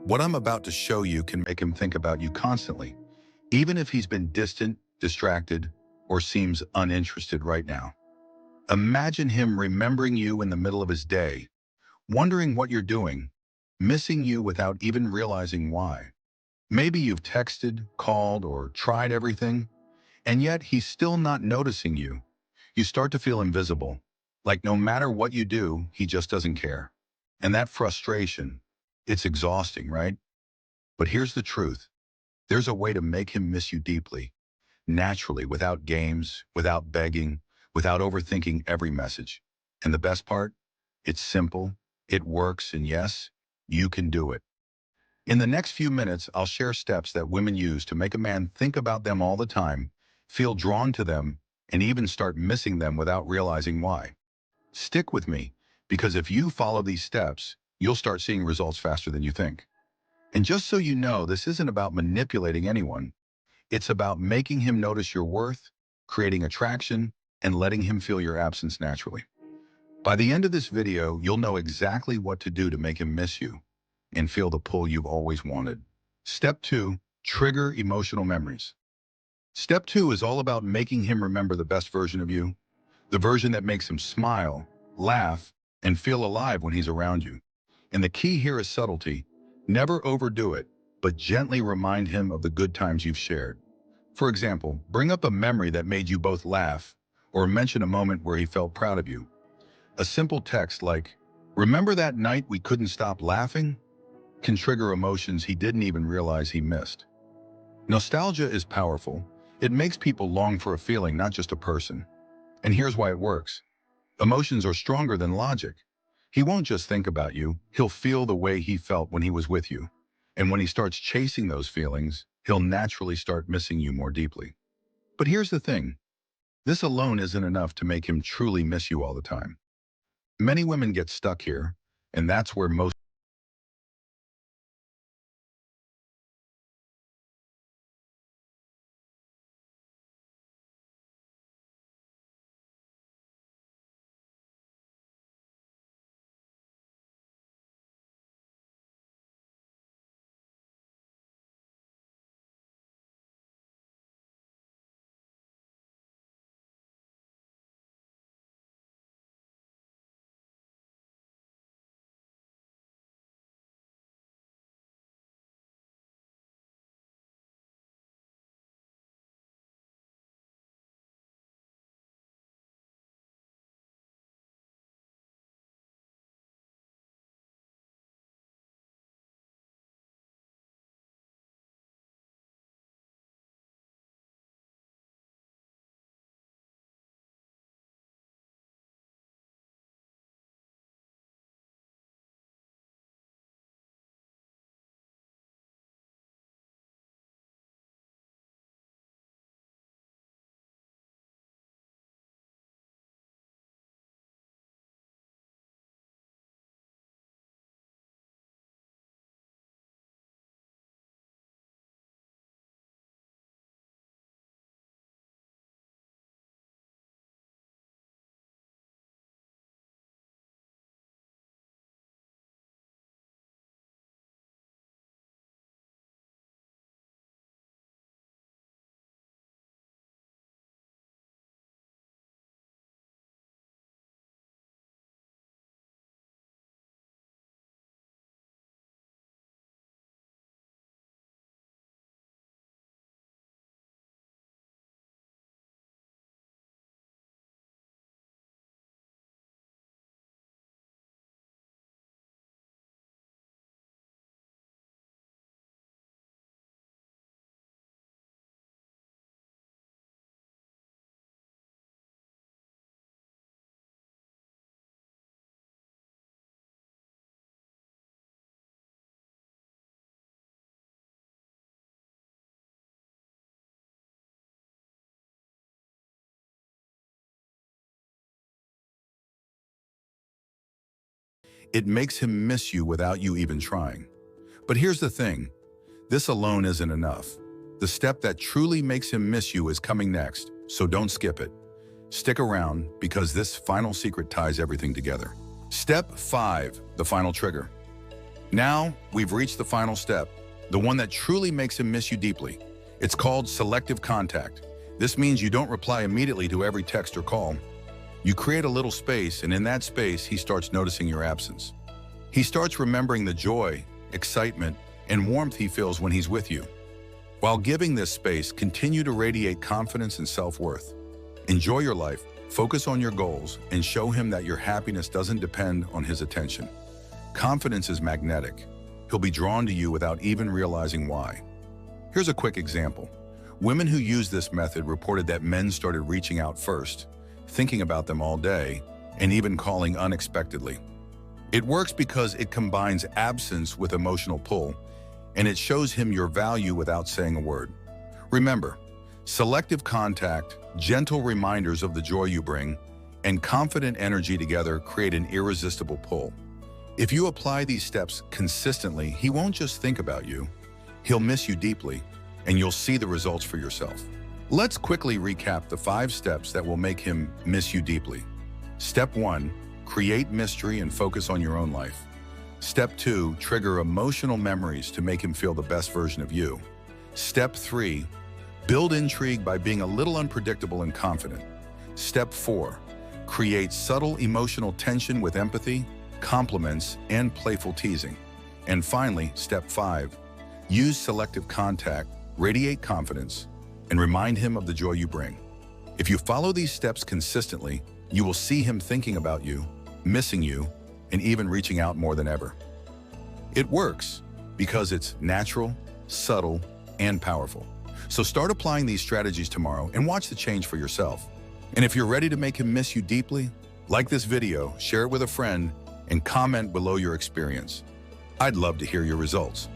What I'm about to show you can make him think about you constantly, even if he's been distant, distracted, or seems uninterested right now. Imagine him remembering you in the middle of his day, wondering what you're doing, missing you without even realizing why. Maybe you've texted, called, or tried everything, and yet he's still not noticing you. You start to feel invisible, like no matter what you do, he just doesn't care. And that frustration, it's exhausting, right? But here's the truth. There's a way to make him miss you deeply, naturally, without games, without begging, without overthinking every message. And the best part? It's simple, it works, and yes, you can do it. In the next few minutes, I'll share steps that women use to make a man think about them all the time, feel drawn to them, and even start missing them without realizing why. Stick with me, because if you follow these steps, you'll start seeing results faster than you think. And just so you know, this isn't about manipulating anyone. It's about making him notice your worth, creating attraction, and letting him feel your absence naturally. By the end of this video, you'll know exactly what to do to make him miss you and feel the pull you've always wanted. Step 2, trigger emotional memories. Step 2 is all about making him remember the best version of you, the version that makes him smile, laugh, and feel alive when he's around you. And the key here is subtlety. Never overdo it, but gently remind him of the good times you've shared. For example, bring up a memory that made you both laugh, or mention a moment where he felt proud of you. A simple text like, "Remember that night we couldn't stop laughing?" can trigger emotions he didn't even realize he missed. Nostalgia is powerful. It makes people long for a feeling, not just a person. And here's why it works. Emotions are stronger than logic. He won't just think about you, he'll feel the way he felt when he was with you. And when he starts chasing those feelings, he'll naturally start missing you more deeply. But here's the thing. This alone isn't enough to make him truly miss you all the time. Many women get stuck here, and that's where most. It makes him miss you without you even trying. But here's the thing. This alone isn't enough. The step that truly makes him miss you is coming next, so don't skip it. Stick around because this final secret ties everything together. Step 5, the final trigger. Now, we've reached the final step, the one that truly makes him miss you deeply. It's called selective contact. This means you don't reply immediately to every text or call. You create a little space, and in that space, he starts noticing your absence. He starts remembering the joy, excitement, and warmth he feels when he's with you. While giving this space, continue to radiate confidence and self-worth. Enjoy your life, focus on your goals, and show him that your happiness doesn't depend on his attention. Confidence is magnetic. He'll be drawn to you without even realizing why. Here's a quick example. Women who use this method reported that men started reaching out first, thinking about them all day, and even calling unexpectedly. It works because it combines absence with emotional pull, and it shows him your value without saying a word. Remember, selective contact, gentle reminders of the joy you bring, and confident energy together create an irresistible pull. If you apply these steps consistently, he won't just think about you, he'll miss you deeply, and you'll see the results for yourself. Let's quickly recap the 5 steps that will make him miss you deeply. Step 1, create mystery and focus on your own life. Step 2, trigger emotional memories to make him feel the best version of you. Step 3, build intrigue by being a little unpredictable and confident. Step 4, create subtle emotional tension with empathy, compliments, and playful teasing. And finally, step 5, use selective contact, radiate confidence, and remind him of the joy you bring. If you follow these steps consistently, you will see him thinking about you, missing you, and even reaching out more than ever. It works because it's natural, subtle, and powerful. So start applying these strategies tomorrow and watch the change for yourself. And if you're ready to make him miss you deeply, like this video, share it with a friend, and comment below your experience. I'd love to hear your results.